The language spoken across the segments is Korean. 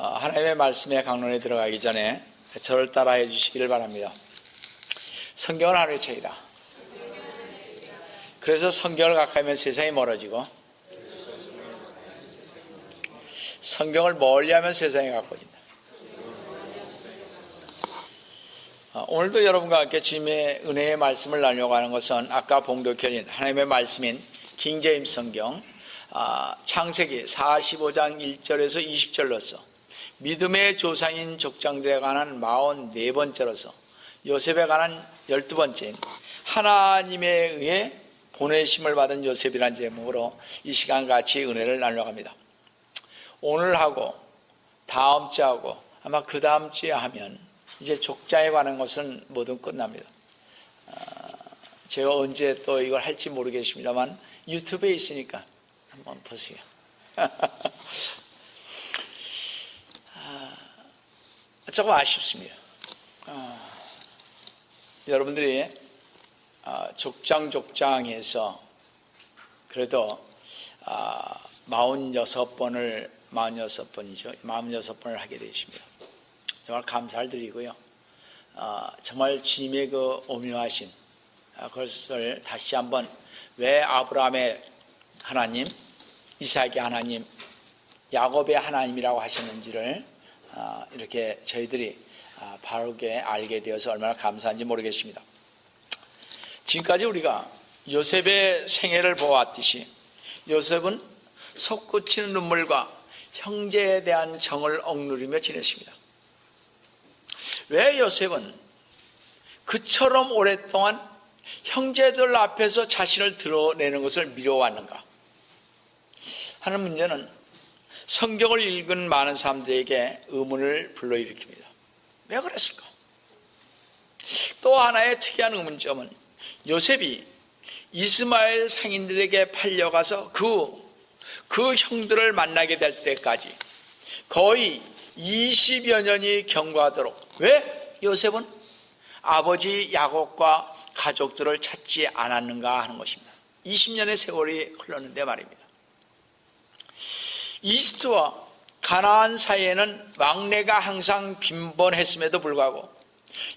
하나님의 말씀의 강론에 들어가기 전에 저를 따라해 주시기를 바랍니다. 성경은 하나님의 책이다. 그래서 성경을 가까이 하면 세상이 멀어지고, 성경을 멀리하면 세상이 가까워진다. 오늘도 여러분과 함께 주님의 은혜의 말씀을 나누려고 하는 것은 아까 봉독해진 하나님의 말씀인 킹제임스 성경 창세기 45장 1절에서 20절로서 믿음의 조상인 족장들에 관한 44번째로서 요셉에 관한 12번째인 하나님에 의해 보내심을 받은 요셉이라는 제목으로 이 시간 같이 은혜를 나누려고 합니다. 오늘 하고 다음 주에 하고 아마 그 다음 주에 하면 이제 족장에 관한 것은 모두 끝납니다. 제가 언제 또 이걸 할지 모르겠습니다만 유튜브에 있으니까 한번 보세요. 조금 아쉽습니다. 여러분들이 족장에서 그래도 46번을 하게 되십니다. 정말 감사를 드리고요. 정말 주님의 그 오묘하신 그것을 다시 한번 왜 아브라함의 하나님, 이삭의 하나님, 야곱의 하나님이라고 하셨는지를 이렇게 저희들이 바르게 알게 되어서 얼마나 감사한지 모르겠습니다. 지금까지 우리가 요셉의 생애를 보았듯이 요셉은 솟구치는 눈물과 형제에 대한 정을 억누르며 지냈습니다. 왜 요셉은 그처럼 오랫동안 형제들 앞에서 자신을 드러내는 것을 미뤄왔는가 하는 문제는 성경을 읽은 많은 사람들에게 의문을 불러일으킵니다. 왜 그랬을까? 또 하나의 특이한 의문점은 요셉이 이스마엘 상인들에게 팔려가서 그 형들을 만나게 될 때까지 거의 20여 년이 경과하도록 왜 요셉은 아버지 야곱과 가족들을 찾지 않았는가 하는 것입니다. 20년의 세월이 흘렀는데 말입니다. 이집트와 가나안 사이에는 왕래가 항상 빈번했음에도 불구하고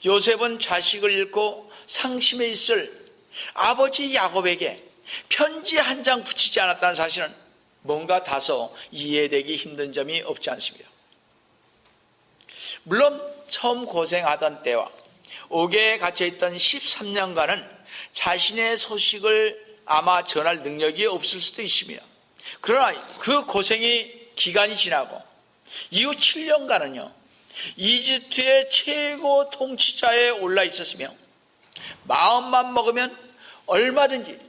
요셉은 자식을 잃고 상심해 있을 아버지 야곱에게 편지 한 장 붙이지 않았다는 사실은 뭔가 다소 이해되기 힘든 점이 없지 않습니다. 물론 처음 고생하던 때와 옥에 갇혀있던 13년간은 자신의 소식을 아마 전할 능력이 없을 수도 있습니다. 그러나 그 고생이 기간이 지나고 이후 7년간은요 이집트의 최고 통치자에 올라 있었으며 마음만 먹으면 얼마든지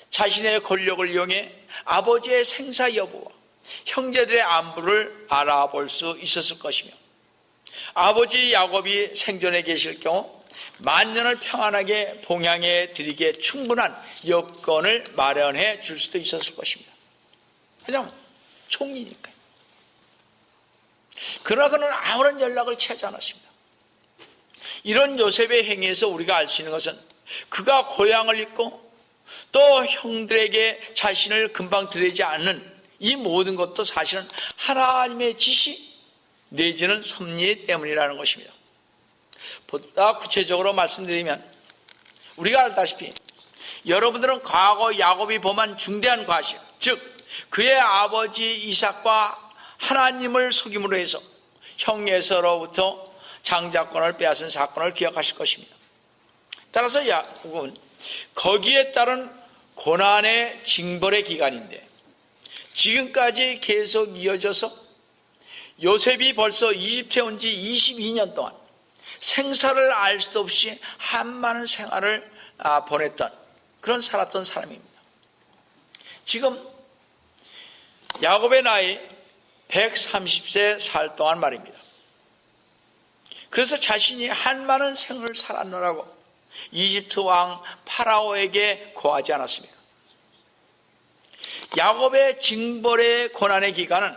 자신의 권력을 이용해 아버지의 생사 여부와 형제들의 안부를 알아볼 수 있었을 것이며 아버지 야곱이 생존해 계실 경우 만년을 평안하게 봉양해 드리기에 충분한 여건을 마련해 줄 수도 있었을 것입니다. 그냥 총리니까요. 그러나 그는 아무런 연락을 취하지 않았습니다. 이런 요셉의 행위에서 우리가 알 수 있는 것은 그가 고향을 잃고 또 형들에게 자신을 금방 드리지 않는 이 모든 것도 사실은 하나님의 지시 내지는 섭리 때문이라는 것입니다. 보다 구체적으로 말씀드리면 우리가 알다시피 여러분들은 과거 야곱이 범한 중대한 과실, 즉 그의 아버지 이삭과 하나님을 속임으로 해서 형 에서로부터 장자권을 빼앗은 사건을 기억하실 것입니다. 따라서 야곱은 거기에 따른 고난의 징벌의 기간인데 지금까지 계속 이어져서 요셉이 벌써 이집트에 온 지 22년 동안 생사를 알 수도 없이 한많은 생활을 보냈던 그런 살았던 사람입니다. 지금 야곱의 나이 130세 살 동안 말입니다. 그래서 자신이 한많은 생을 살았느라고 이집트 왕 파라오에게 고하지 않았습니까? 야곱의 징벌의 고난의 기간은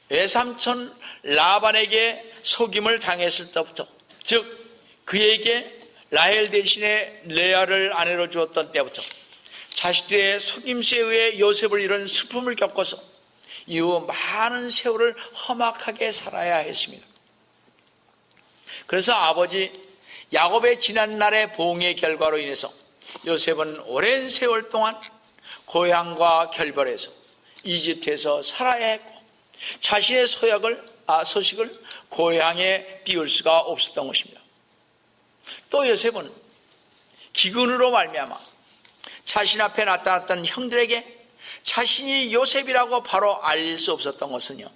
외삼촌 라반에게 속임을 당했을 때부터, 즉 그에게 라헬 대신에 레아를 아내로 주었던 때부터 자식들의 속임수에 의해 요셉을 잃은 슬픔을 겪어서 이후 많은 세월을 험악하게 살아야 했습니다. 그래서 아버지 야곱의 지난날의 봉의 결과로 인해서 요셉은 오랜 세월 동안 고향과 결별해서 이집트에서 살아야 했고, 자신의 소식을 고향에 띄울 수가 없었던 것입니다. 또 요셉은 기근으로 말미암아 자신 앞에 나타났던 형들에게 자신이 요셉이라고 바로 알릴 수 없었던 것은요,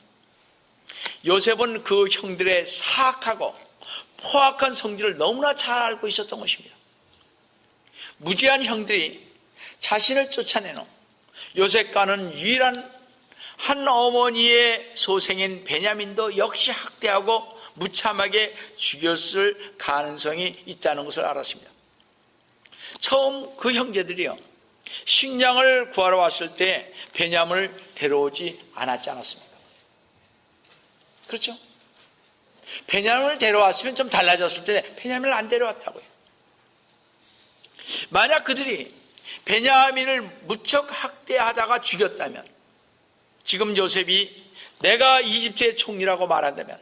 요셉은 그 형들의 사악하고 포악한 성질을 너무나 잘 알고 있었던 것입니다. 무지한 형들이 자신을 쫓아내는 요셉과는 유일한 한 어머니의 소생인 베냐민도 역시 학대하고 무참하게 죽였을 가능성이 있다는 것을 알았습니다. 처음 그 형제들이요, 식량을 구하러 왔을 때 베냐민을 데려오지 않았지 않았습니까? 그렇죠? 베냐민을 데려왔으면 좀 달라졌을 텐데 베냐민을 안 데려왔다고요. 만약 그들이 베냐민을 무척 학대하다가 죽였다면, 지금 요셉이 내가 이집트의 총리라고 말한다면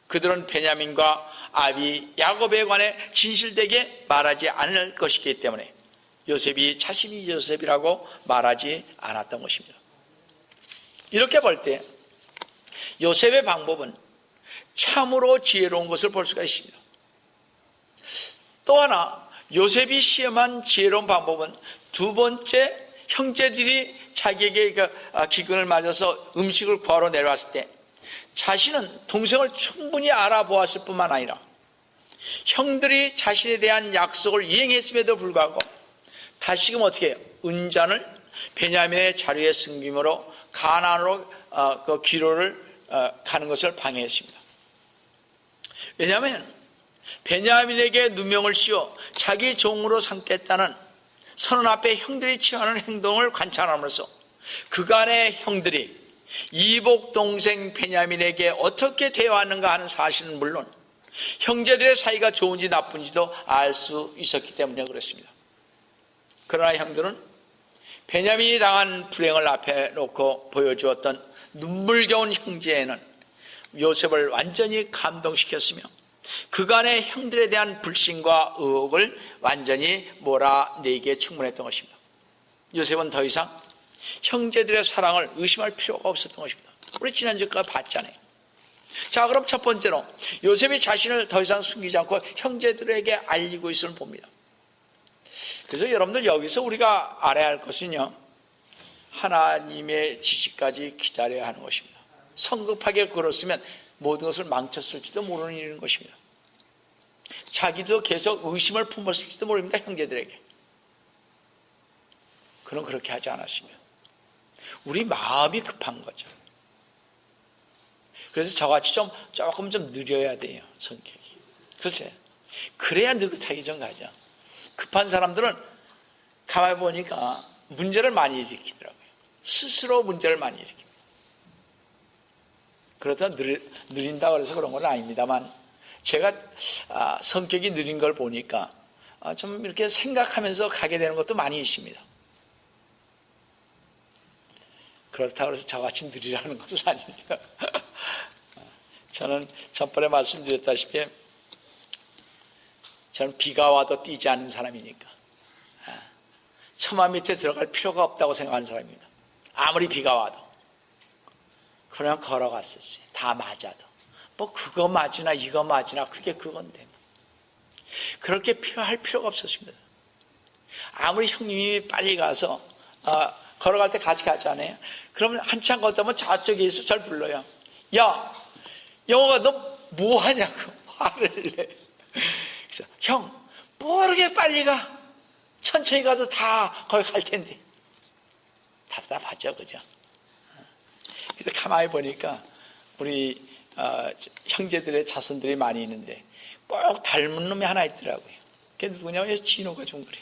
그들은 베냐민과 아비 야곱에 관해 진실되게 말하지 않을 것이기 때문에 요셉이 자신이 요셉이라고 말하지 않았던 것입니다. 이렇게 볼 때 요셉의 방법은 참으로 지혜로운 것을 볼 수가 있습니다. 또 하나 요셉이 시험한 지혜로운 방법은 두 번째, 형제들이 자기에게 기근을 맞아서 음식을 구하러 내려왔을 때 자신은 동생을 충분히 알아보았을 뿐만 아니라 형들이 자신에 대한 약속을 이행했음에도 불구하고 다시금 어떻게 해요? 은잔을 베냐민의 자리에 숨김으로 가나안으로 그 기로를 가는 것을 방해했습니다. 왜냐하면 베냐민에게 누명을 씌워 자기 종으로 삼겠다는 선언 앞에 형들이 취하는 행동을 관찰함으로써 그간의 형들이 이복 동생 베냐민에게 어떻게 대화하는가 하는 사실은 물론 형제들의 사이가 좋은지 나쁜지도 알 수 있었기 때문에 그렇습니다. 그러나 형들은 베냐민이 당한 불행을 앞에 놓고 보여주었던 눈물겨운 형제에는 요셉을 완전히 감동시켰으며 그간의 형들에 대한 불신과 의혹을 완전히 몰아내기에 충분했던 것입니다. 요셉은 더 이상 형제들의 사랑을 의심할 필요가 없었던 것입니다. 우리 지난주까지 봤잖아요. 자, 그럼 첫 번째로 요셉이 자신을 더 이상 숨기지 않고 형제들에게 알리고 있음을 봅니다. 그래서 여러분들 여기서 우리가 알아야 할 것은요, 하나님의 지시까지 기다려야 하는 것입니다. 성급하게 걸었으면 모든 것을 망쳤을지도 모르는 일인 것입니다. 자기도 계속 의심을 품었을지도 모릅니다. 형제들에게. 그럼 그렇게 하지 않았으면 우리 마음이 급한 거죠. 그래서 저같이 조금 느려야 돼요, 성격이. 그렇죠? 그래야 느긋하게 좀 가죠. 급한 사람들은 가만히 보니까 문제를 많이 일으키더라고요. 스스로 문제를 많이 일으킵니다. 그렇다고 느린다고 해서 그런 건 아닙니다만, 제가 성격이 느린 걸 보니까 좀 이렇게 생각하면서 가게 되는 것도 많이 있습니다. 그렇다고 해서 저같이 느리라는 것은 아닙니다. 저는 전번에 말씀드렸다시피 저는 비가 와도 뛰지 않는 사람이니까 처마 밑에 들어갈 필요가 없다고 생각하는 사람입니다. 아무리 비가 와도. 그냥 걸어갔었어요. 다 맞아도. 뭐 그거 맞으나 이거 맞으나 그게 그건데. 그렇게 할 필요가 없었습니다. 아무리 형님이 빨리 가서 걸어갈 때 같이 가잖아요. 그러면 한참 걷다 보면 저쪽에 있어 절 불러요. 야, 영호가 너 뭐 하냐고 화를 내. 그래서 형, 모르게 빨리 가. 천천히 가도 다 거기 갈 텐데. 답답하죠, 그죠? 그래서 가만히 보니까 우리 형제들의 자손들이 많이 있는데 꼭 닮은 놈이 하나 있더라고요. 그게 누구냐면 진호가 좀 그래.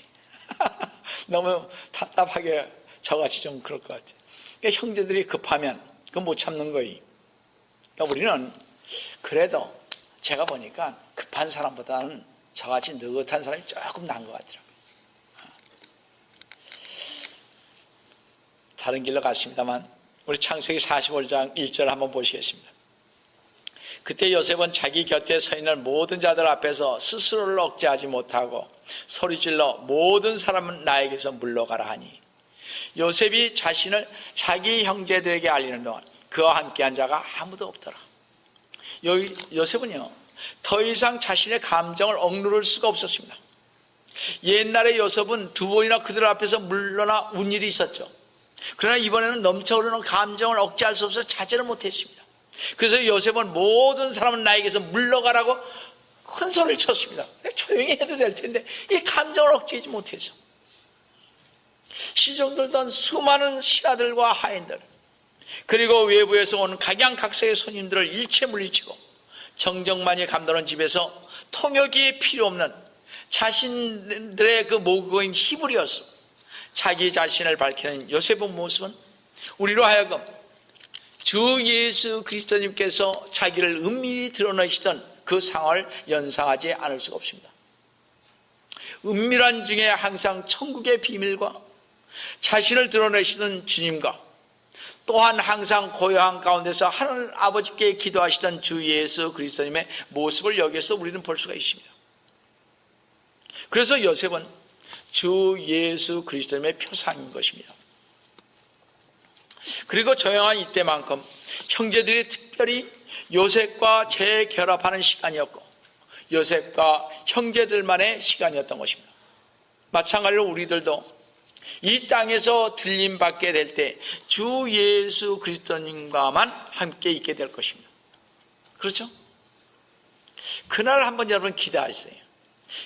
너무 답답하게 저같이 좀 그럴 것 같아요. 그러니까 형제들이 급하면 그거 못 참는 거예요. 그러니까 우리는 그래도 제가 보니까 급한 사람보다는 저같이 느긋한 사람이 조금 나은 것 같더라고요. 다른 길로 갔습니다만 우리 창세기 45장 1절 한번 보시겠습니다. 그때 요셉은 자기 곁에 서 있는 모든 자들 앞에서 스스로를 억제하지 못하고 소리질러 모든 사람은 나에게서 물러가라 하니, 요셉이 자신을 자기 형제들에게 알리는 동안 그와 함께한 자가 아무도 없더라. 요셉은요, 더 이상 자신의 감정을 억누를 수가 없었습니다. 옛날에 요셉은 두 번이나 그들 앞에서 물러나 운 일이 있었죠. 그러나 이번에는 넘쳐흐르는 감정을 억제할 수 없어서 자제를 못했습니다. 그래서 요셉은 모든 사람은 나에게서 물러가라고 큰 소리를 쳤습니다. 조용히 해도 될 텐데 이 감정을 억제하지 못해서 시중 들던 수많은 신하들과 하인들, 그리고 외부에서 온 각양각색의 손님들을 일체 물리치고 정정만이 감도는 집에서 통역이 필요 없는 자신들의 그 모국어인 히브리어서 자기 자신을 밝히는 요셉의 모습은 우리로 하여금 주 예수 그리스도님께서 자기를 은밀히 드러내시던 그 상황을 연상하지 않을 수가 없습니다. 은밀한 중에 항상 천국의 비밀과 자신을 드러내시던 주님과 또한 항상 고요한 가운데서 하늘 아버지께 기도하시던 주 예수 그리스도님의 모습을 여기서 우리는 볼 수가 있습니다. 그래서 요셉은 주 예수 그리스도님의 표상인 것입니다. 그리고 조용한 이때만큼 형제들이 특별히 요셉과 재결합하는 시간이었고 요셉과 형제들만의 시간이었던 것입니다. 마찬가지로 우리들도 이 땅에서 들림받게 될 때 주 예수 그리스도님과만 함께 있게 될 것입니다. 그렇죠? 그날 한번 여러분 기대하세요.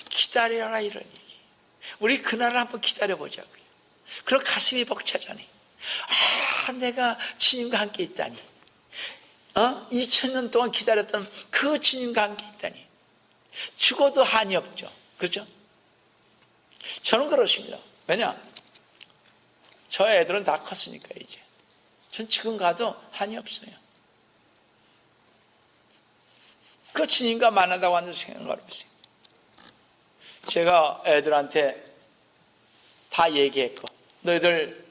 기다려라, 이런 얘기. 우리 그날을 한번 기다려보자고요. 그럼 가슴이 벅차잖아요. 아, 내가 주님과 함께 있다니. 2000년 동안 기다렸던 그 주님과 함께 있다니. 죽어도 한이 없죠. 그렇죠? 저는 그렇습니다. 왜냐? 저 애들은 다 컸으니까 이제. 전 지금 가도 한이 없어요. 그 주님과 만나다고 하는 생각을 해보세요. 제가 애들한테 다 얘기했고, 너희들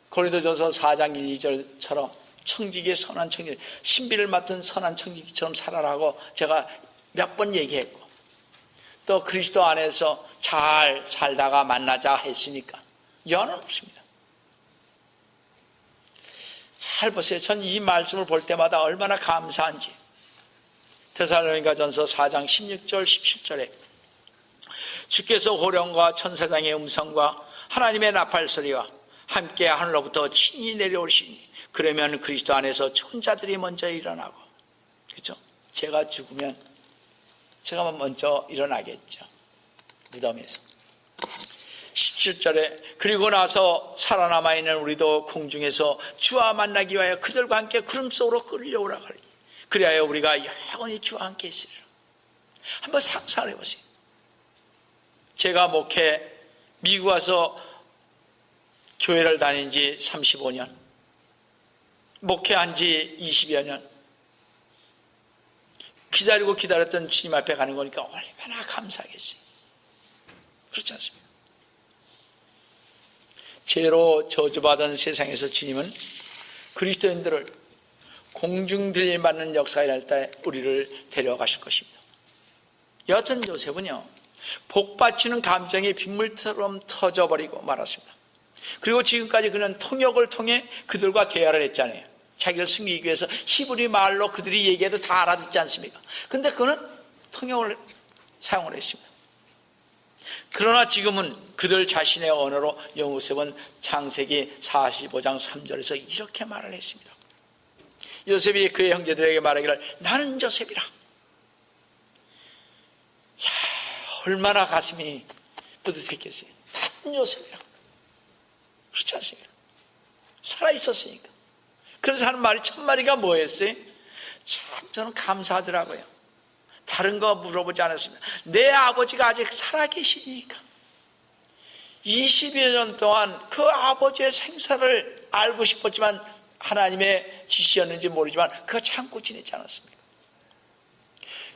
고린도전서 4장 1, 2절처럼 청지기의 선한 청지기, 신비를 맡은 선한 청지기처럼 살아라고 제가 몇 번 얘기했고, 또 그리스도 안에서 잘 살다가 만나자 했으니까 여는 없습니다. 잘 보세요. 전 이 말씀을 볼 때마다 얼마나 감사한지. 데살로니가전서 4장 16절 17절에 주께서 호령과 천사장의 음성과 하나님의 나팔 소리와 함께 하늘로부터 친히 내려오시니 그러면 그리스도 안에서 죽은 자들이 먼저 일어나고, 그렇죠? 제가 죽으면 제가 먼저 일어나겠죠. 무덤에서. 17절에 그리고 나서 살아남아 있는 우리도 공중에서 주와 만나기 위하여 그들과 함께 구름 속으로 끌려오라 하리. 그리하여 우리가 영원히 주와 함께 있으리라. 한번 상상해 보세요. 제가 미국 와서 교회를 다닌 지 35년, 목회한 지 20여 년, 기다렸던 주님 앞에 가는 거니까 얼마나 감사하겠어요. 그렇지 않습니까? 죄로 저주받은 세상에서 주님은 그리스도인들을 공중 들림받는 역사에 할 때 우리를 데려가실 것입니다. 여하튼 요셉은요, 복받치는 감정이 빗물처럼 터져버리고 말았습니다. 그리고 지금까지 그는 통역을 통해 그들과 대화를 했잖아요. 자기를 숨기기 위해서 히브리 말로 그들이 얘기해도 다 알아듣지 않습니까? 근데 그는 통역을 사용을 했습니다. 그러나 지금은 그들 자신의 언어로 요셉은 창세기 45장 3절에서 이렇게 말을 했습니다. 요셉이 그의 형제들에게 말하기를 나는 요셉이라. 야, 얼마나 가슴이 뿌듯했겠어요. 나는 요셉이라. 그렇지 않습니까? 살아있었으니까. 그래서 하는 말이 첫 마디가 뭐였어요? 참 저는 감사하더라고요. 다른 거 물어보지 않았습니다. 내 아버지가 아직 살아계시니까 20여 년 동안 그 아버지의 생사를 알고 싶었지만 하나님의 지시였는지 모르지만 그거 참고 지내지 않았습니까?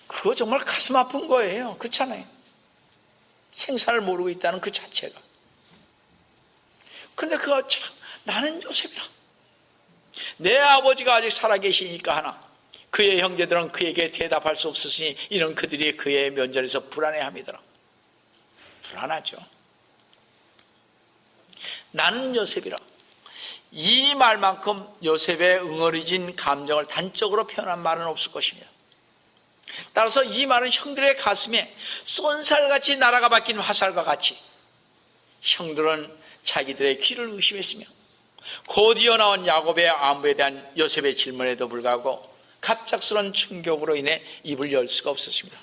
그거 정말 가슴 아픈 거예요. 그렇잖아요. 생사를 모르고 있다는 그 자체가. 근데 그거 참 나는 요셉이라. 내 아버지가 아직 살아계시니까 하나 그의 형제들은 그에게 대답할 수 없으시니 이는 그들이 그의 면전에서 불안해합니다. 불안하죠. 나는 요셉이라. 이 말만큼 요셉의 응어리진 감정을 단적으로 표현한 말은 없을 것입니다. 따라서 이 말은 형들의 가슴에 쏜살같이 날아가 박힌 화살과 같이 형들은 자기들의 귀를 의심했으며 곧 이어나온 야곱의 안부에 대한 요셉의 질문에도 불구하고 갑작스러운 충격으로 인해 입을 열 수가 없었습니다.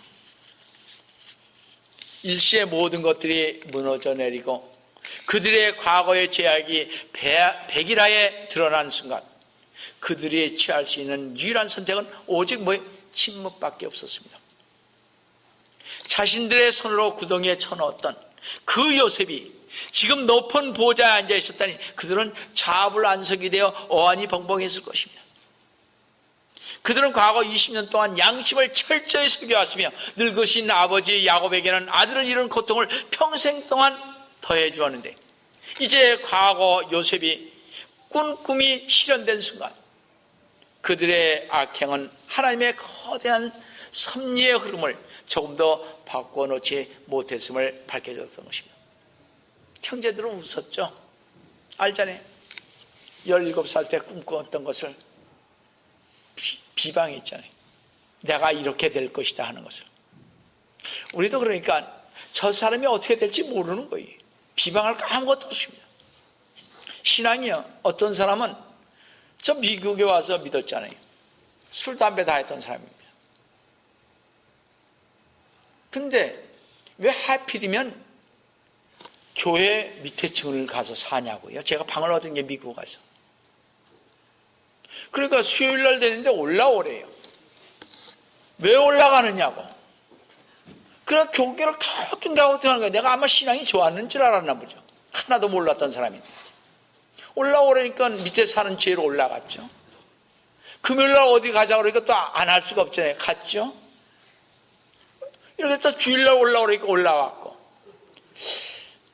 일시에 모든 것들이 무너져 내리고 그들의 과거의 죄악이 백일하에 드러난 순간 그들이 취할 수 있는 유일한 선택은 오직 침묵밖에 없었습니다. 자신들의 손으로 구덩이에 쳐넣었던 그 요셉이 지금 높은 보좌에 앉아 있었다니 그들은 자불안석이 되어 어안이 벙벙했을 것입니다. 그들은 과거 20년 동안 양심을 철저히 새겨왔으며 늙으신 아버지 야곱에게는 아들을 잃은 고통을 평생 동안 더해 주었는데 이제 과거 요셉이 꾼 꿈이 실현된 순간 그들의 악행은 하나님의 거대한 섭리의 흐름을 조금 더 바꿔놓지 못했음을 밝혀졌던 것입니다. 형제들은 웃었죠. 알잖아요. 17살 때 꿈꿔왔던 것을 비방했잖아요. 내가 이렇게 될 것이다 하는 것을. 우리도 그러니까 저 사람이 어떻게 될지 모르는 거예요. 비방할 거 아무것도 없습니다. 신앙이요. 어떤 사람은 저 미국에 와서 믿었잖아요. 술, 담배 다 했던 사람입니다. 근데 왜 하필이면 교회 밑에 층을 가서 사냐고요. 제가 방을 얻은 게 미국 가서. 그러니까 수요일 날 되는데 올라오래요. 왜 올라가느냐고. 그래 교계를 어떻게 하는 거예요. 내가 아마 신앙이 좋았는 줄 알았나 보죠. 하나도 몰랐던 사람인데. 올라오라니까 밑에 사는 지혜로 올라갔죠. 금요일 날 어디 가자 그러니까 또 안 할 수가 없잖아요. 갔죠. 이렇게 또 주일날 올라오니까 올라왔고.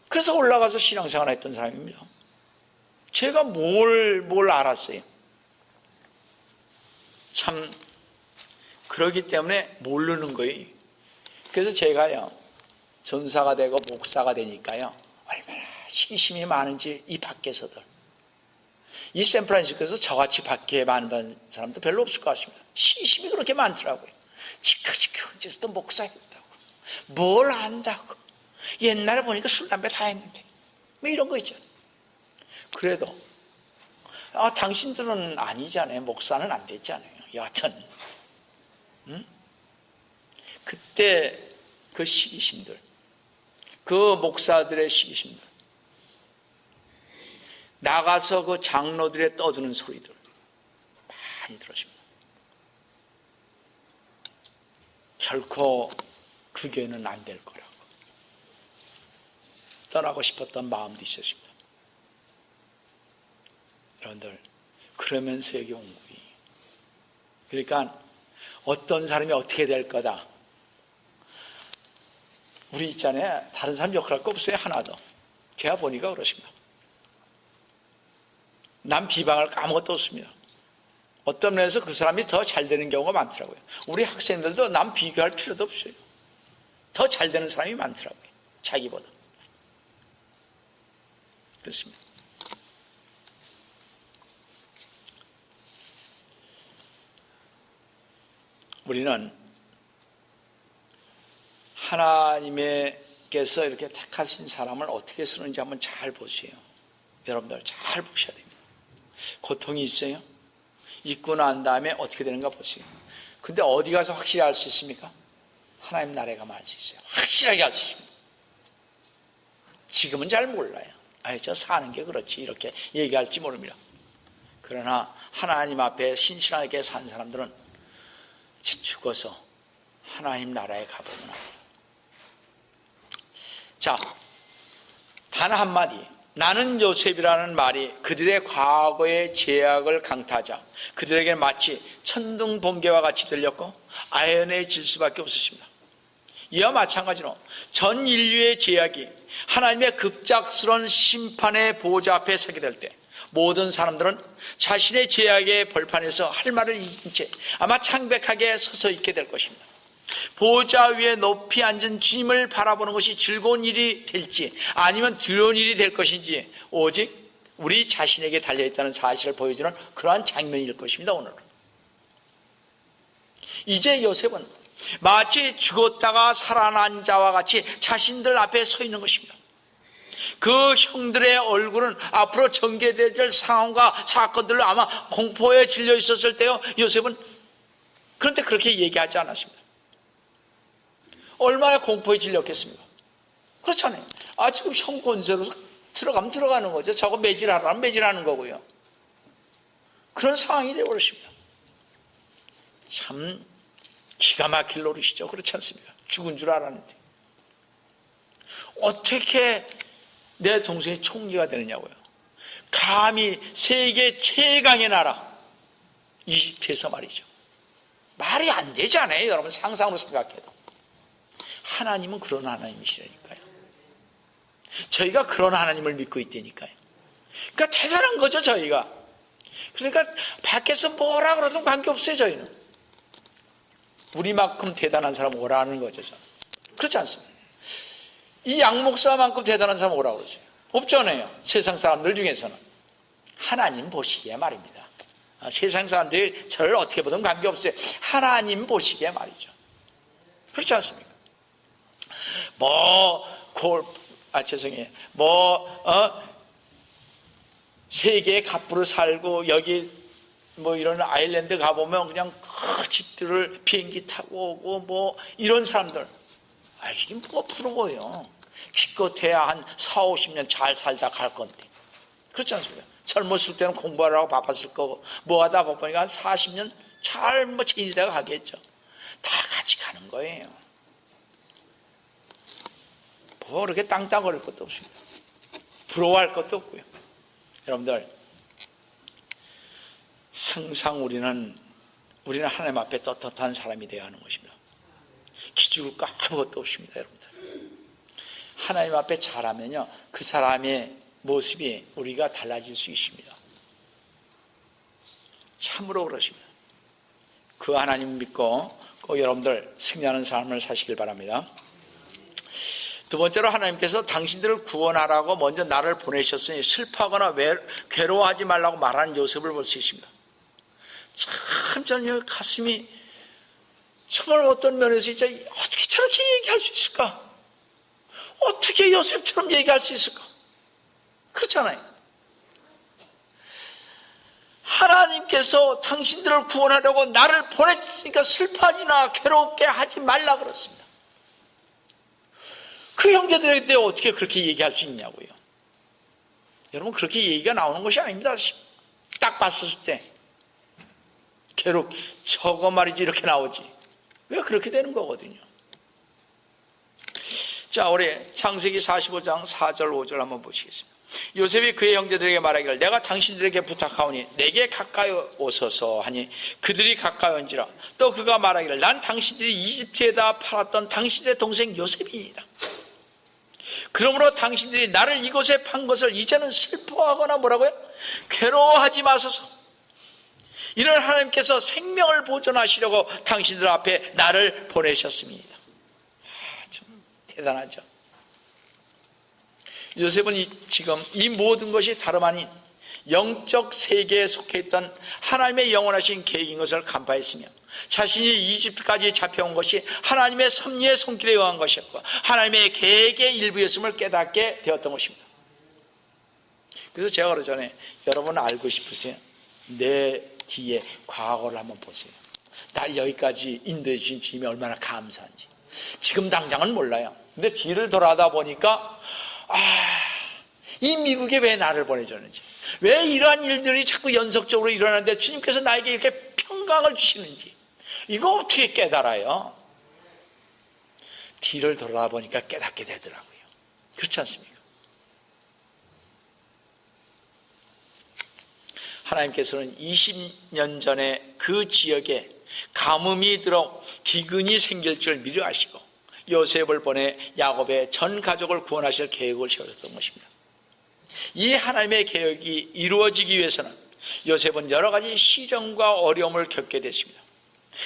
그래서 올라가서 신앙생활 했던 사람입니다. 제가 뭘 알았어요. 참 그러기 때문에 모르는 거예요. 그래서 제가요 전사가 되고 목사가 되니까요 얼마나 시기심이 많은지 이 밖에서들 이 샌프란시스코에서 저같이 밖에 많은 사람도 별로 없을 것 같습니다. 시기심이 그렇게 많더라고요. 지켜지켜 언제부터 목사했다고 뭘 안다고 옛날에 보니까 술 담배 다 했는데 뭐 이런 거 있잖아요. 그래도 당신들은 아니잖아요. 목사는 안 됐잖아요. 여하튼 그때 그 시기심들 그 목사들의 시기심들 나가서 그 장로들의 떠드는 소리들 많이 들었습니다. 결코 그 교회는 안 될 거라고 떠나고 싶었던 마음도 있었습니다. 여러분들 그러면서 여기 온 거예요. 그러니까 어떤 사람이 어떻게 될 거다. 우리 있잖아요. 다른 사람 욕할 거 없어요. 하나도. 제가 보니까 그렇습니다. 남 비방할 거 아무것도 없습니다. 어떤 면에서 그 사람이 더 잘 되는 경우가 많더라고요. 우리 학생들도 남 비교할 필요도 없어요. 더 잘 되는 사람이 많더라고요. 자기보다. 그렇습니다. 우리는 하나님께서 이렇게 택하신 사람을 어떻게 쓰는지 한번 잘 보세요. 여러분들 잘 보셔야 됩니다. 고통이 있어요? 있고 난 다음에 어떻게 되는가 보세요. 근데 어디 가서 확실히 알 수 있습니까? 하나님 나라에 가면 알 수 있어요. 확실하게 알 수 있습니다. 지금은 잘 몰라요. 저 사는 게 그렇지 이렇게 얘기할지 모릅니다. 그러나 하나님 앞에 신실하게 산 사람들은 죽어서 하나님 나라에 가보면 합니다. 자, 단 한마디 나는 요셉이라는 말이 그들의 과거의 죄악을 강타하자 그들에게 마치 천둥 번개와 같이 들렸고 아연해질 수밖에 없었습니다. 이와 마찬가지로 전 인류의 죄악이 하나님의 급작스러운 심판의 보좌 앞에 서게 될 때 모든 사람들은 자신의 죄악의 벌판에서 할 말을 이긴 채 아마 창백하게 서서 있게 될 것입니다. 보좌 위에 높이 앉은 주님을 바라보는 것이 즐거운 일이 될지 아니면 두려운 일이 될 것인지 오직 우리 자신에게 달려있다는 사실을 보여주는 그러한 장면일 것입니다. 오늘은 이제 요셉은 마치 죽었다가 살아난 자와 같이 자신들 앞에 서 있는 것입니다. 그 형들의 얼굴은 앞으로 전개될 상황과 사건들로 아마 공포에 질려 있었을 때요, 요셉은 그런데 그렇게 얘기하지 않았습니다. 얼마나 공포에 질렸겠습니까? 그렇잖아요. 지금 형 권세로 들어가면 들어가는 거죠. 저거 매질하라면 매질하는 거고요. 그런 상황이 되어버렸습니다. 참 기가 막힐 노릇이죠. 그렇지 않습니까? 죽은 줄 알았는데 어떻게 내 동생이 총리가 되느냐고요. 감히 세계 최강의 나라 이집트에서 말이죠. 말이 안 되잖아요. 여러분 상상으로 생각해도. 하나님은 그런 하나님이시라니까요. 저희가 그런 하나님을 믿고 있다니까요. 그러니까 대단한 거죠, 저희가. 그러니까 밖에서 뭐라 그러든 관계없어요, 저희는. 우리만큼 대단한 사람 오라는 거죠, 저는. 그렇지 않습니다. 이 양목사만큼 대단한 사람 오라고 그러죠. 없잖아요. 세상 사람들 중에서는. 하나님 보시기에 말입니다. 세상 사람들이 저를 어떻게 보든 관계없어요. 하나님 보시기에 말이죠. 그렇지 않습니까? 죄송해요. 세계의 갑부로 살고 여기 이런 아일랜드 가보면 그냥 그 집들을 비행기 타고 오고 이런 사람들. 이게 뭐가 부러워요. 기껏해야 한 4, 50년 잘 살다 갈 건데. 그렇지 않습니까? 젊었을 때는 공부하라고 바빴을 거고 하다 보니까 한 40년 잘 지내다가 가겠죠. 다 같이 가는 거예요. 그렇게 땅땅거릴 것도 없습니다. 부러워할 것도 없고요. 여러분들 항상 우리는 하나님 앞에 떳떳한 사람이 되어야 하는 것입니다. 기죽을 거 아무것도 없습니다. 여러분들 하나님 앞에 잘하면요 그 사람의 모습이 우리가 달라질 수 있습니다. 참으로 그러십니다. 그 하나님 믿고 여러분들 승리하는 삶을 사시길 바랍니다. 두 번째로 하나님께서 당신들을 구원하라고 먼저 나를 보내셨으니 슬퍼하거나 괴로워하지 말라고 말하는 요셉을 볼 수 있습니다. 참 저는 가슴이 정말 어떤 면에서 진짜 어떻게 저렇게 얘기할 수 있을까? 어떻게 요셉처럼 얘기할 수 있을까? 그렇잖아요. 하나님께서 당신들을 구원하려고 나를 보냈으니까 슬퍼하지나 괴롭게 하지 말라 그랬습니다. 그 형제들에게 어떻게 그렇게 얘기할 수 있냐고요. 여러분 그렇게 얘기가 나오는 것이 아닙니다. 딱 봤을 때 저거 말이지 이렇게 나오지. 왜 그렇게 되는 거거든요. 자, 우리 창세기 45장 4절 5절 한번 보시겠습니다. 요셉이 그의 형제들에게 말하기를 내가 당신들에게 부탁하오니 내게 가까이 오소서 하니 그들이 가까이 온지라. 또 그가 말하기를 난 당신들이 이집트에다 팔았던 당신의 동생 요셉이니이다. 그러므로 당신들이 나를 이곳에 판 것을 이제는 슬퍼하거나 뭐라고요? 괴로워하지 마소서. 이는 하나님께서 생명을 보존하시려고 당신들 앞에 나를 보내셨습니다. 참 대단하죠. 요셉은 지금 이 모든 것이 다름 아닌 영적 세계에 속해 있던 하나님의 영원하신 계획인 것을 간파했으며 자신이 이집트까지 잡혀온 것이 하나님의 섭리의 손길에 의한 것이었고 하나님의 계획의 일부였음을 깨닫게 되었던 것입니다. 그래서 제가 그러잖아요. 여러분 알고 싶으세요? 내 뒤에 과거를 한번 보세요. 날 여기까지 인도해 주신 주님이 얼마나 감사한지. 지금 당장은 몰라요. 근데 뒤를 돌아다 보니까 이 미국에 왜 나를 보내줬는지, 왜 이러한 일들이 자꾸 연속적으로 일어나는데 주님께서 나에게 이렇게 평강을 주시는지 이거 어떻게 깨달아요? 뒤를 돌아보니까 깨닫게 되더라고요. 그렇지 않습니까? 하나님께서는 20년 전에 그 지역에 가뭄이 들어 기근이 생길 줄 미리 아시고 요셉을 보내 야곱의 전 가족을 구원하실 계획을 세우셨던 것입니다. 이 하나님의 계획이 이루어지기 위해서는 요셉은 여러 가지 시련과 어려움을 겪게 됐습니다.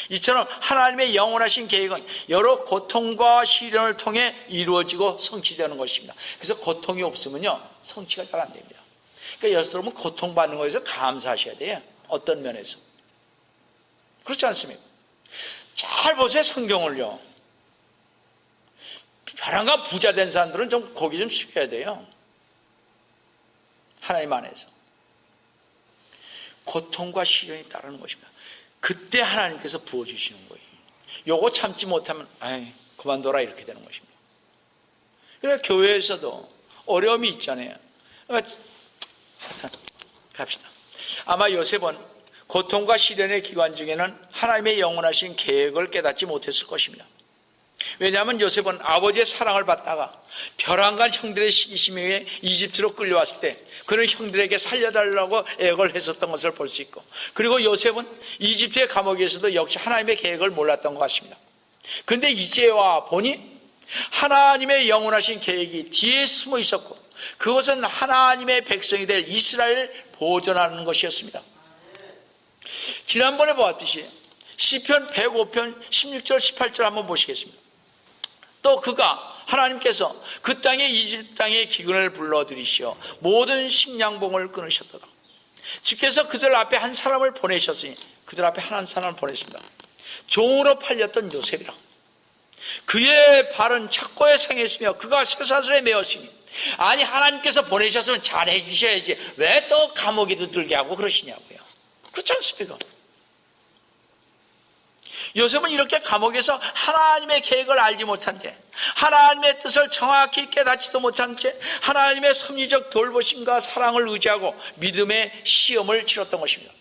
이처럼 하나님의 영원하신 계획은 여러 고통과 시련을 통해 이루어지고 성취되는 것입니다. 그래서 고통이 없으면요, 성취가 잘 안 됩니다. 그러니까 여러분 고통받는 거에서 감사하셔야 돼요. 어떤 면에서. 그렇지 않습니까? 잘 보세요, 성경을요. 벼랑간 부자 된 사람들은 좀 고개 좀 숙여야 돼요. 하나님 안에서. 고통과 시련이 따르는 것입니다. 그때 하나님께서 부어주시는 거예요. 요거 참지 못하면 아이 그만둬라 이렇게 되는 것입니다. 그래서 교회에서도 어려움이 있잖아요. 갑시다. 아마 요셉은 고통과 시련의 기간 중에는 하나님의 영원하신 계획을 깨닫지 못했을 것입니다. 왜냐하면 요셉은 아버지의 사랑을 받다가 벼랑간 형들의 시기심에 의해 이집트로 끌려왔을 때 그런 형들에게 살려달라고 애걸 했었던 것을 볼 수 있고, 그리고 요셉은 이집트의 감옥에서도 역시 하나님의 계획을 몰랐던 것 같습니다. 그런데 이제 와 보니 하나님의 영원하신 계획이 뒤에 숨어 있었고, 그것은 하나님의 백성이 될 이스라엘을 보존하는 것이었습니다. 지난번에 보았듯이 시편 105편 16절 18절 한번 보시겠습니다. 또 그가 하나님께서 그 땅에 이집트 땅의 기근을 불러들이시어 모든 식량봉을 끊으셨더라. 주께서 그들 앞에 한 사람을 보내셨으니, 그들 앞에 한 사람을 보냈습니다. 종으로 팔렸던 요셉이라. 그의 발은 착고에 상했으며 그가 쇠사슬에 매었으니, 아니 하나님께서 보내셨으면 잘해 주셔야지 왜 또 감옥에도 들게 하고 그러시냐고요. 그렇지 않습니까? 요셉은 이렇게 감옥에서 하나님의 계획을 알지 못한 채, 하나님의 뜻을 정확히 깨닫지도 못한 채 하나님의 섭리적 돌보심과 사랑을 의지하고 믿음의 시험을 치렀던 것입니다.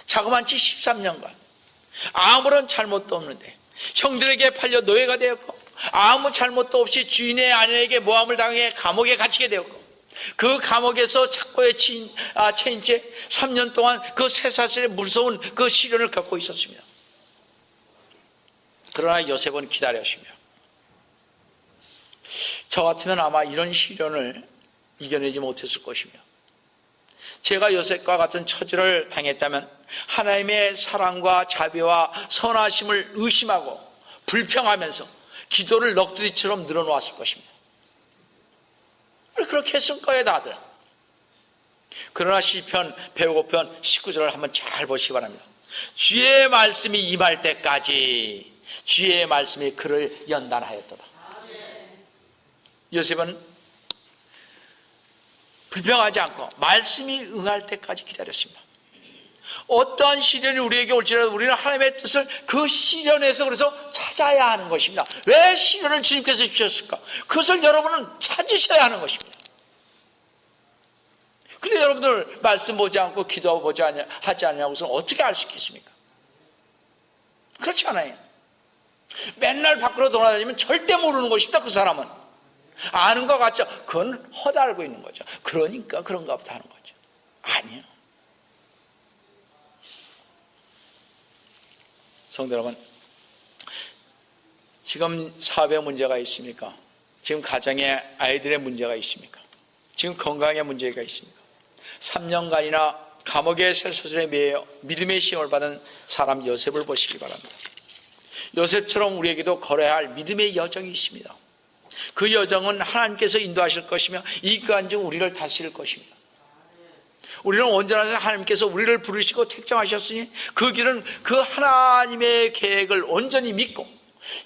자그만치 13년간 아무런 잘못도 없는데 형들에게 팔려 노예가 되었고, 아무 잘못도 없이 주인의 아내에게 모함을 당해 감옥에 갇히게 되었고, 그 감옥에서 착고에 채인 채 3년 동안 그 쇠사슬의 무서운 그 시련을 겪고 있었습니다. 그러나 요셉은 기다렸으며, 저 같으면 아마 이런 시련을 이겨내지 못했을 것이며, 제가 요셉과 같은 처지를 당했다면 하나님의 사랑과 자비와 선하심을 의심하고 불평하면서 기도를 넋두리처럼 늘어놓았을 것입니다. 그렇게 했을 거예요, 다들. 그러나 시편 105편 19절을 한번 잘 보시기 바랍니다. 주의 말씀이 임할 때까지 주의 말씀이 그를 연단하였도다. 요셉은 불평하지 않고 말씀이 응할 때까지 기다렸습니다. 어떠한 시련이 우리에게 올지라도 우리는 하나님의 뜻을 그 시련에서 그래서 찾아야 하는 것입니다. 왜 시련을 주님께서 주셨을까? 그것을 여러분은 찾으셔야 하는 것입니다. 근데 여러분들 말씀 보지 않고 기도하지 않냐고서 어떻게 알 수 있겠습니까? 그렇지 않아요. 맨날 밖으로 돌아다니면 절대 모르는 것입니다. 그 사람은 아는 것 같죠. 그건 허다알고 있는 거죠. 그러니까 그런가 보다 하는 거죠. 아니요. 성도 여러분, 지금 사업에 문제가 있습니까? 지금 가정에 아이들의 문제가 있습니까? 지금 건강에 문제가 있습니까? 3년간이나 감옥의 쇠사슬에 매여 믿음의 시험을 받은 사람 요셉을 보시기 바랍니다. 요셉처럼 우리에게도 걸어야 할 믿음의 여정이 있습니다. 그 여정은 하나님께서 인도하실 것이며 이 기간 중 우리를 다스릴 것입니다. 우리는 온전하게 하나님께서 우리를 부르시고 택정하셨으니 그 길은 그 하나님의 계획을 온전히 믿고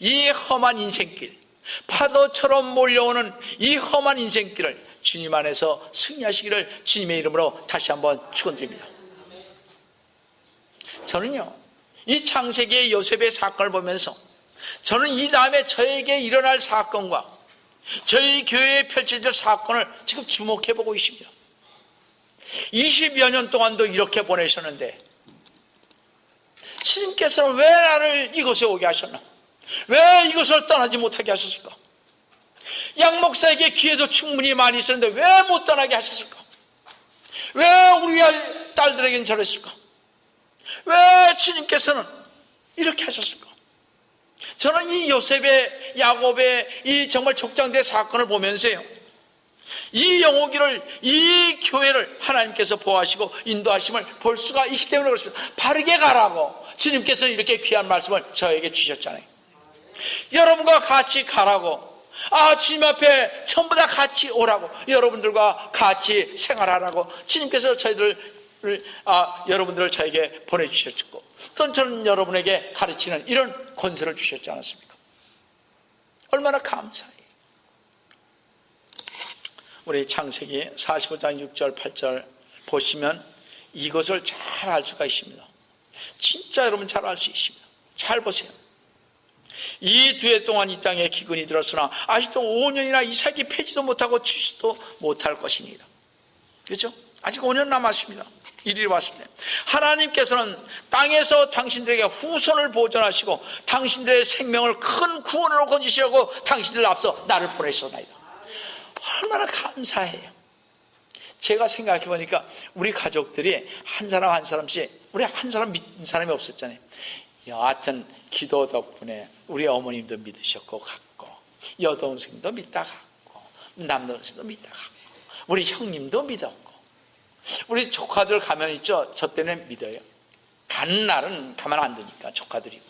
이 험한 인생길, 파도처럼 몰려오는 이 험한 인생길을 주님 안에서 승리하시기를 주님의 이름으로 다시 한번 축원드립니다. 저는요, 이 창세기의 요셉의 사건을 보면서 저는 이 다음에 저에게 일어날 사건과 저희 교회에 펼쳐질 사건을 지금 주목해보고 있습니다. 20여 년 동안도 이렇게 보내셨는데 주님께서는 왜 나를 이곳에 오게 하셨나? 왜 이곳을 떠나지 못하게 하셨을까? 양 목사에게 기회도 충분히 많이 있었는데 왜 못 떠나게 하셨을까? 왜 우리 딸들에게는 저랬을까? 왜 주님께서는 이렇게 하셨을까? 저는 이 요셉의 야곱의 이 정말 족장대 사건을 보면서요, 이 영호기를, 이 교회를 하나님께서 보호하시고 인도하심을 볼 수가 있기 때문에 그렇습니다. 바르게 가라고 주님께서는 이렇게 귀한 말씀을 저에게 주셨잖아요. 여러분과 같이 가라고, 주님 앞에 전부 다 같이 오라고, 여러분들과 같이 생활하라고 주님께서 여러분들을 저에게 보내주셨고, 또 저는 여러분에게 가르치는 이런 권세를 주셨지 않았습니까? 얼마나 감사해요. 우리 창세기 45장 6절 8절 보시면 이것을 잘 알 수가 있습니다. 진짜 여러분 잘 알 수 있습니다. 잘 보세요. 이 두 해 동안 이 땅에 기근이 들었으나 아직도 5년이나 이삭이 패지도 못하고 추지도 못할 것이니라. 그렇죠? 아직 5년 남았습니다. 이리 왔습니다. 하나님께서는 땅에서 당신들에게 후손을 보존하시고 당신들의 생명을 큰 구원으로 건지시려고 당신들 앞서 나를 보내셨나이다. 얼마나 감사해요. 제가 생각해 보니까 우리 가족들이 한 사람 한 사람씩, 우리 한 사람 믿는 사람이 없었잖아요. 여하튼 기도 덕분에 우리 어머님도 믿으셨고 갔고, 여동생도 믿다 갔고, 남동생도 믿다 갔고, 우리 형님도 믿었고, 우리 조카들 가면 있죠. 저 때문에 믿어요. 가는 날은 가면 안 되니까 조카들이고.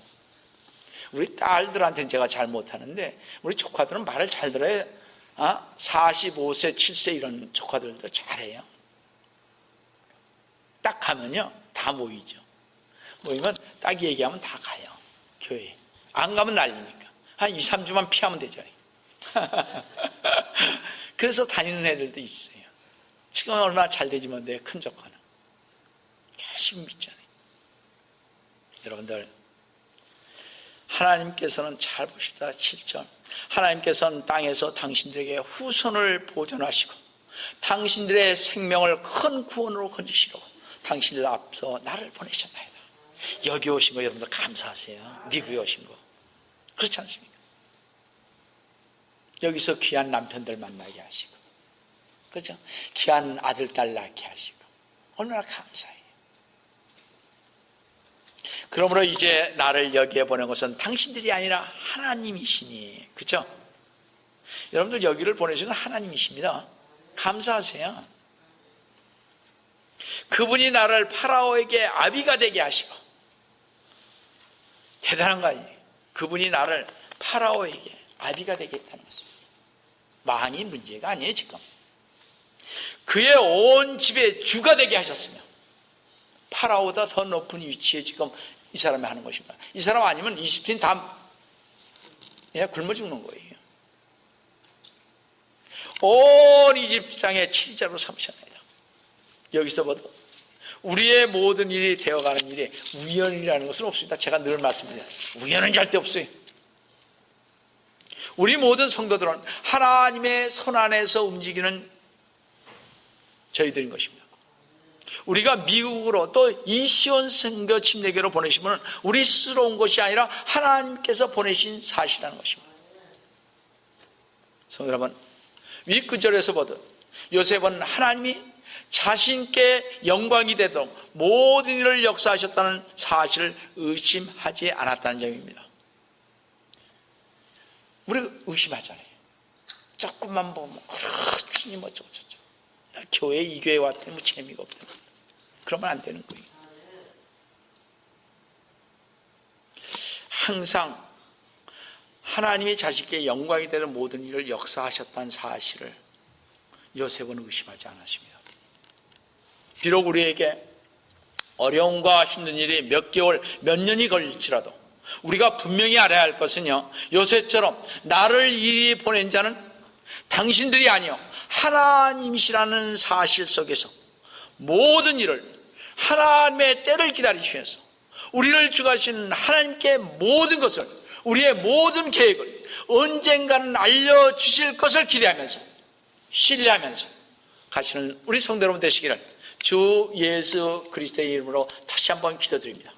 우리 딸들한테는 제가 잘 못하는데 우리 조카들은 말을 잘 들어요. 45세 7세 이런 조카들도 잘해요. 딱 가면요 다 모이죠. 모이면 딱 얘기하면 다 가요. 교회 안 가면 난리니까 한 2, 3주만 피하면 되잖아요. 그래서 다니는 애들도 있어요. 지금은 얼마나 잘 되지만 내 큰 조카는 열심히 믿잖아요. 여러분들, 하나님께서는 잘 보십시다. 7절 하나님께서는 땅에서 당신들에게 후손을 보존하시고 당신들의 생명을 큰 구원으로 건지시려고 당신들 앞서 나를 보내셨나이다. 여기 오신 거 여러분들 감사하세요. 미국에 오신 거 그렇지 않습니까? 여기서 귀한 남편들 만나게 하시고, 그렇죠? 귀한 아들 딸 낳게 하시고 얼마나 감사해요. 그러므로 이제 나를 여기에 보낸 것은 당신들이 아니라 하나님이시니, 그렇죠? 여러분들 여기를 보내신 건 하나님이십니다. 감사하세요. 그분이 나를 파라오에게 아비가 되게 하시고, 대단한 거 아니에요? 그분이 나를 파라오에게 아비가 되게 했다는 것입니다. 왕이 문제가 아니에요. 지금 그의 온 집의 주가 되게 하셨으며 파라오보다 더 높은 위치에 지금 이 사람이 하는 것입니다. 이 사람 아니면 이집트인 다 굶어 죽는 거예요. 온 이집트상의 치리자로 삼으셨나이다. 여기서 봐도 우리의 모든 일이 되어가는 일이 우연이라는 것은 없습니다. 제가 늘 말씀드려요. 우연은 절대 없어요. 우리 모든 성도들은 하나님의 손 안에서 움직이는 저희들인 것입니다. 우리가 미국으로 또 이 시온 선교 침례교로 보내신 분은 우리 스스로 온 것이 아니라 하나님께서 보내신 사실이라는 것입니다. 성도 여러분, 윗구절에서 보듯 요셉은 하나님이 자신께 영광이 되도록 모든 일을 역사하셨다는 사실을 의심하지 않았다는 점입니다. 우리가 의심하잖아요. 조금만 보면 주님 어쩌고 저쩌고, 나 교회 이 교회 왔더니 뭐 재미가 없다. 그러면 안 되는 거예요. 항상 하나님이 자신께 영광이 되는 모든 일을 역사하셨다는 사실을 요셉은 의심하지 않았습니다. 비록 우리에게 어려움과 힘든 일이 몇 개월, 몇 년이 걸릴지라도 우리가 분명히 알아야 할 것은요, 요셉처럼 나를 이리 보낸 자는 당신들이 아니요 하나님이시라는 사실 속에서 모든 일을 하나님의 때를 기다리시면서 우리를 주관하시는 하나님께 모든 것을, 우리의 모든 계획을 언젠가는 알려주실 것을 기대하면서 신뢰하면서 가시는 우리 성도 여러분 되시기를 주 예수 그리스도의 이름으로 다시 한번 기도드립니다.